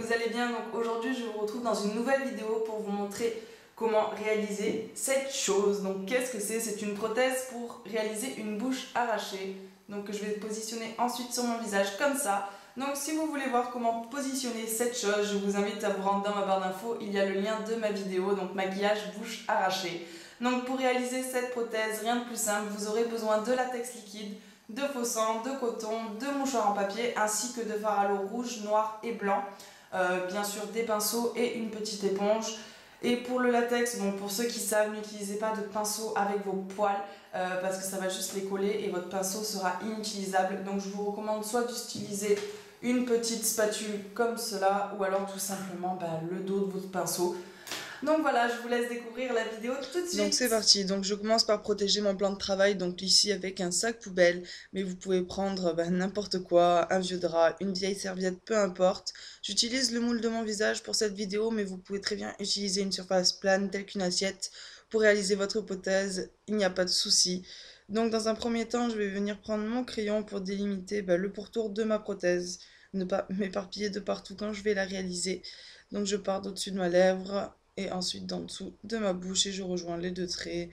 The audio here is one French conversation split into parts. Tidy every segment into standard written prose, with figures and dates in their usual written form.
vous allez bien. Donc aujourd'hui je vous retrouve dans une nouvelle vidéo pour vous montrer comment réaliser cette chose. Donc qu'est-ce que c'est? C'est une prothèse pour réaliser une bouche arrachée. Donc que je vais positionner ensuite sur mon visage comme ça. Donc si vous voulez voir comment positionner cette chose, je vous invite à vous rendre dans ma barre d'infos. Il y a le lien de ma vidéo, donc maquillage bouche arrachée. Donc pour réaliser cette prothèse, rien de plus simple, vous aurez besoin de latex liquide, de faux sang, de coton, de mouchoirs en papier ainsi que de fard à l'eau rouge, noir et blanc. Bien sûr des pinceaux et une petite éponge. Et pour le latex, bon, pour ceux qui savent, n'utilisez pas de pinceau avec vos poils parce que ça va juste les coller et votre pinceau sera inutilisable. Donc je vous recommande soit d'utiliser une petite spatule comme cela ou alors tout simplement le dos de votre pinceau. Donc voilà, je vous laisse découvrir la vidéo tout de suite. Donc c'est parti, donc je commence par protéger mon plan de travail, donc ici avec un sac poubelle, mais vous pouvez prendre n'importe quoi, un vieux drap, une vieille serviette, peu importe. J'utilise le moule de mon visage pour cette vidéo, mais vous pouvez très bien utiliser une surface plane telle qu'une assiette pour réaliser votre hypothèse, il n'y a pas de souci. Donc dans un premier temps, je vais venir prendre mon crayon pour délimiter le pourtour de ma prothèse, ne pas m'éparpiller de partout quand je vais la réaliser. Donc je pars d'au-dessus de ma lèvre et ensuite d'en dessous de ma bouche et je rejoins les deux traits.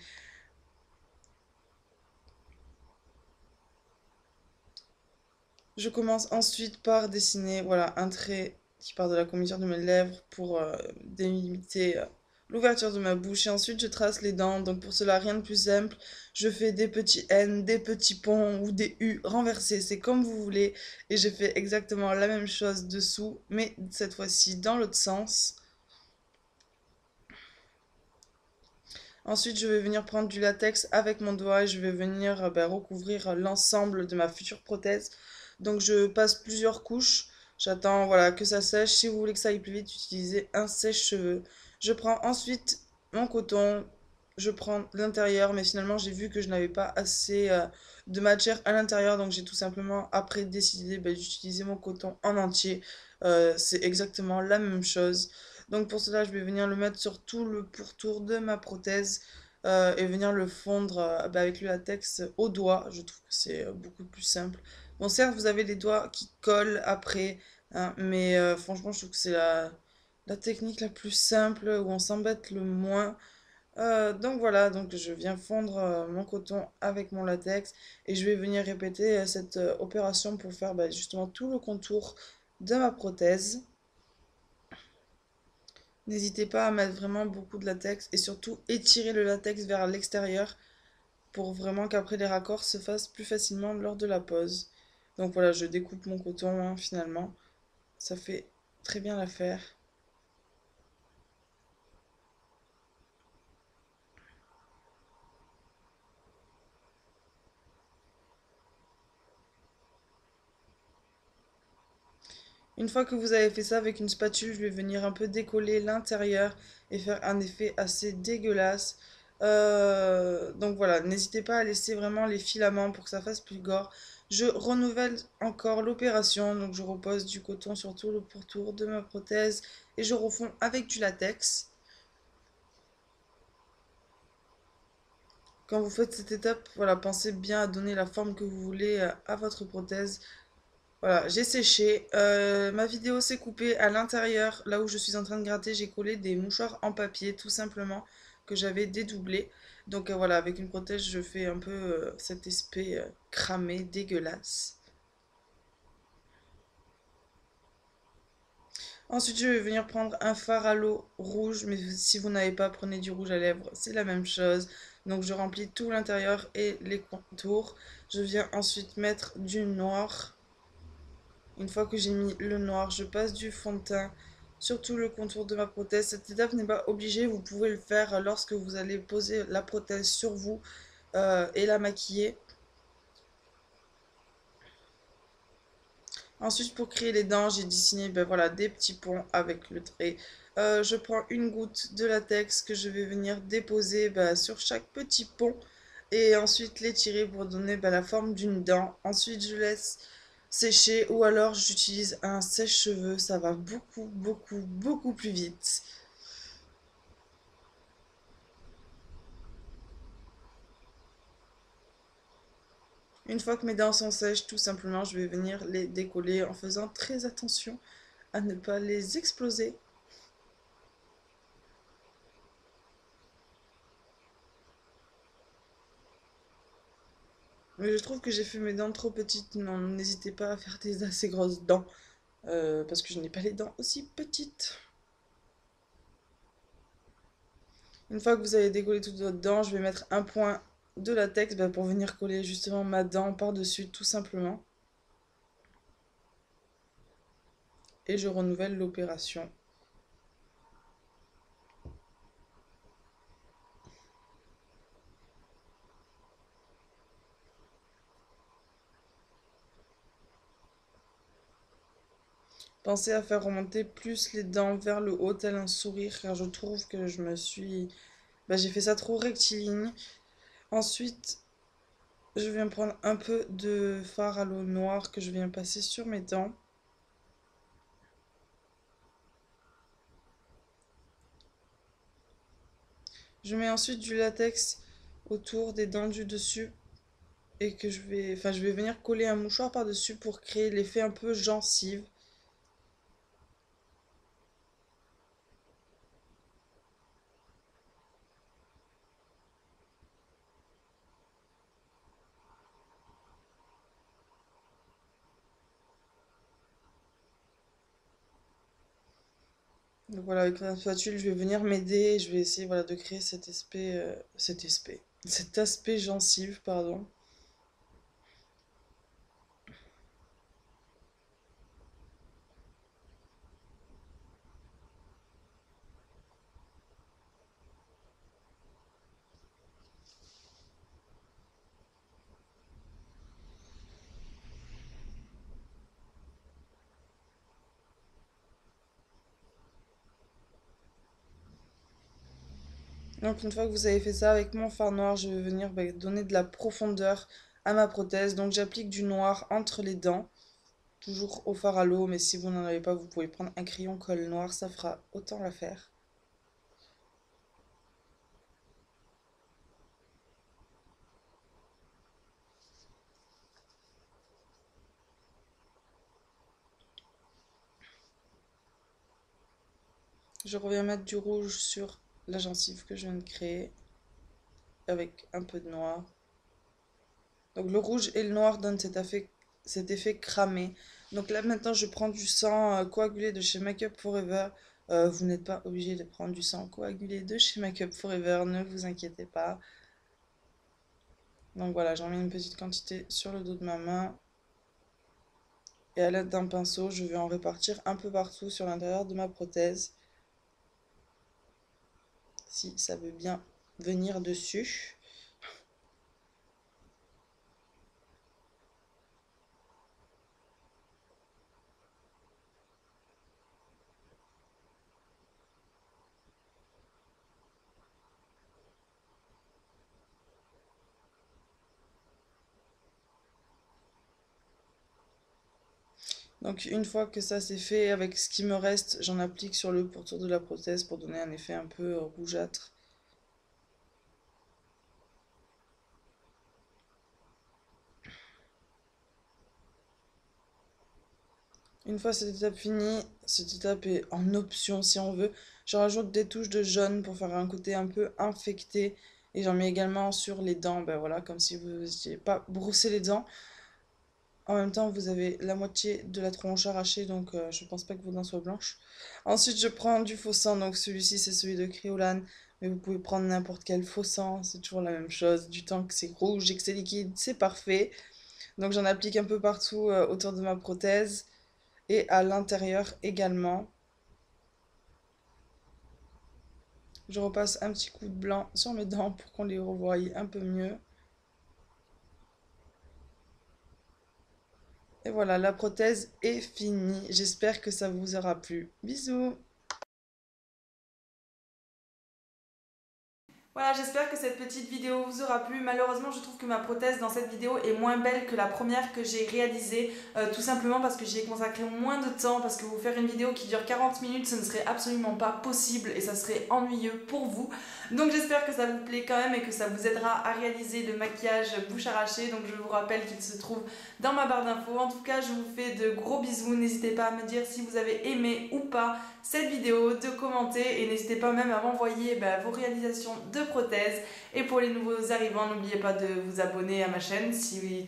Je commence ensuite par dessiner un trait qui part de la commissure de mes lèvres pour délimiter l'ouverture de ma bouche et ensuite je trace les dents. Donc pour cela rien de plus simple, je fais des petits N, des petits ponts ou des U renversés, c'est comme vous voulez, et je fais exactement la même chose dessous mais cette fois-ci dans l'autre sens. Ensuite, je vais venir prendre du latex avec mon doigt et je vais venir recouvrir l'ensemble de ma future prothèse. Donc, je passe plusieurs couches. J'attends que ça sèche. Si vous voulez que ça aille plus vite, utilisez un sèche-cheveux. Je prends ensuite mon coton. Je prends l'intérieur, mais finalement, j'ai vu que je n'avais pas assez de matière à l'intérieur. Donc, j'ai tout simplement après décidé d'utiliser mon coton en entier. C'est exactement la même chose. Donc pour cela, je vais venir le mettre sur tout le pourtour de ma prothèse et venir le fondre avec le latex au doigt. Je trouve que c'est beaucoup plus simple. Bon, certes, vous avez les doigts qui collent après, hein, mais franchement, je trouve que c'est la technique la plus simple où on s'embête le moins. Donc voilà, donc je viens fondre mon coton avec mon latex et je vais venir répéter cette opération pour faire justement tout le contour de ma prothèse. N'hésitez pas à mettre vraiment beaucoup de latex et surtout étirer le latex vers l'extérieur pour vraiment qu'après les raccords se fassent plus facilement lors de la pose. Donc voilà, je découpe mon coton finalement. Ça fait très bien l'affaire. Une fois que vous avez fait ça avec une spatule, je vais venir un peu décoller l'intérieur et faire un effet assez dégueulasse. Donc voilà, n'hésitez pas à laisser vraiment les filaments pour que ça fasse plus gore. Je renouvelle encore l'opération, donc je repose du coton sur tout le pourtour de ma prothèse et je refonds avec du latex. Quand vous faites cette étape, voilà, pensez bien à donner la forme que vous voulez à votre prothèse. Voilà, j'ai séché. Ma vidéo s'est coupée à l'intérieur, là où je suis en train de gratter, j'ai collé des mouchoirs en papier, tout simplement, que j'avais dédoublé. Donc voilà, avec une prothèse, je fais un peu cet aspect cramé, dégueulasse. Ensuite, je vais venir prendre un fard à l'eau rouge, mais si vous n'avez pas, prenez du rouge à lèvres, c'est la même chose. Donc je remplis tout l'intérieur et les contours. Je viens ensuite mettre du noir. Une fois que j'ai mis le noir, je passe du fond de teint sur tout le contour de ma prothèse. Cette étape n'est pas obligée, vous pouvez le faire lorsque vous allez poser la prothèse sur vous et la maquiller. Ensuite, pour créer les dents, j'ai dessiné des petits ponts avec le trait. Je prends une goutte de latex que je vais venir déposer sur chaque petit pont et ensuite l'étirer pour donner la forme d'une dent. Ensuite, je laisse sécher ou alors j'utilise un sèche-cheveux. Ça va beaucoup, beaucoup, beaucoup plus vite. Une fois que mes dents sont sèches, tout simplement, je vais venir les décoller en faisant très attention à ne pas les exploser. Mais je trouve que j'ai fait mes dents trop petites. Non, n'hésitez pas à faire des assez grosses dents. Parce que je n'ai pas les dents aussi petites. Une fois que vous avez décollé toutes votre dent, je vais mettre un point de latex pour venir coller justement ma dent par-dessus tout simplement. Et je renouvelle l'opération. Pensez à faire remonter plus les dents vers le haut, tel un sourire, car je trouve que je me suis... j'ai fait ça trop rectiligne. Ensuite, je viens prendre un peu de fard à l'eau noire que je viens passer sur mes dents. Je mets ensuite du latex autour des dents du dessus et que je vais venir coller un mouchoir par-dessus pour créer l'effet un peu gencive. Donc voilà, avec la spatule, je vais venir m'aider et je vais essayer voilà, de créer cet aspect gencive, pardon. Donc une fois que vous avez fait ça avec mon fard noir, je vais venir donner de la profondeur à ma prothèse. Donc j'applique du noir entre les dents, toujours au fard à l'eau, mais si vous n'en avez pas, vous pouvez prendre un crayon colle noir, ça fera autant l'affaire. Je reviens mettre du rouge sur la gencive que je viens de créer avec un peu de noir. Donc le rouge et le noir donnent cet effet cramé. Donc là maintenant je prends du sang coagulé de chez Makeup Forever. Vous n'êtes pas obligé de prendre du sang coagulé de chez Makeup Forever, ne vous inquiétez pas. Donc voilà, j'en mets une petite quantité sur le dos de ma main. Et à l'aide d'un pinceau, je vais en répartir un peu partout sur l'intérieur de ma prothèse. Si ça veut bien venir dessus. Donc une fois que ça c'est fait, avec ce qui me reste, j'en applique sur le pourtour de la prothèse pour donner un effet un peu rougeâtre. Une fois cette étape finie, cette étape est en option si on veut. Je rajoute des touches de jaune pour faire un côté un peu infecté. Et j'en mets également sur les dents, voilà, comme si vous n'étiez pas brossé les dents. En même temps, vous avez la moitié de la tronche arrachée, donc je pense pas que vos dents soient blanches. Ensuite, je prends du faux sang, donc celui-ci c'est celui de Criolan, mais vous pouvez prendre n'importe quel faux sang, c'est toujours la même chose. Du temps que c'est rouge et que c'est liquide, c'est parfait. Donc j'en applique un peu partout autour de ma prothèse et à l'intérieur également. Je repasse un petit coup de blanc sur mes dents pour qu'on les revoie un peu mieux. Et voilà, la prothèse est finie. J'espère que ça vous aura plu. Bisous! Voilà, j'espère que cette petite vidéo vous aura plu. Malheureusement, je trouve que ma prothèse dans cette vidéo est moins belle que la première que j'ai réalisée, tout simplement parce que j'y ai consacré moins de temps, parce que vous faire une vidéo qui dure 40 minutes, ce ne serait absolument pas possible et ça serait ennuyeux pour vous. Donc j'espère que ça vous plaît quand même et que ça vous aidera à réaliser le maquillage bouche arrachée. Donc je vous rappelle qu'il se trouve dans ma barre d'infos. En tout cas, je vous fais de gros bisous. N'hésitez pas à me dire si vous avez aimé ou pas cette vidéo, de commenter et n'hésitez pas même à m'envoyer vos réalisations de prothèses. Et pour les nouveaux arrivants, n'oubliez pas de vous abonner à ma chaîne si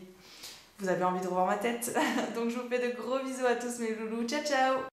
vous avez envie de revoir ma tête. Donc je vous fais de gros bisous à tous mes loulous. Ciao ciao!